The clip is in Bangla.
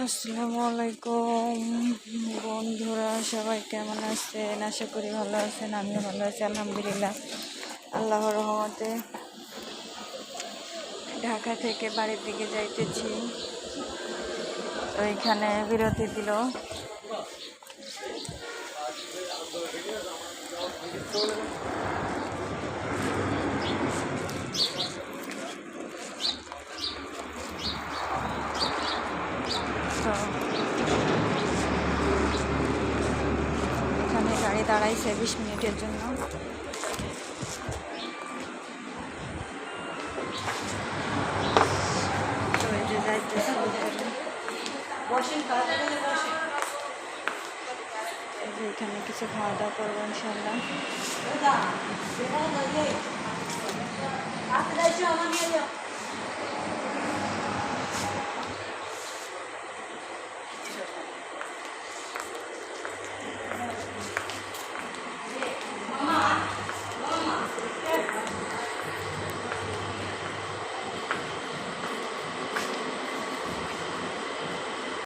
আসসালামু আলাইকুম বন্ধুরা, সবাই কেমন আছেন? আশা করি ভালো আছেন। আমিও ভালো আছি আলহামদুলিল্লাহ, আল্লাহর রহমতে। ঢাকা থেকে বাড়ির দিকে যাইতেছি, তো এখানে বিরতি দিল। তো এখানে গাড়ি দাঁড়াইছে 20 মিনিটের জন্য। তো এই যে যাইতেছি, এই যে এখানে কিছু খাওয়া দাওয়া করবো ইনশাল্লাহ।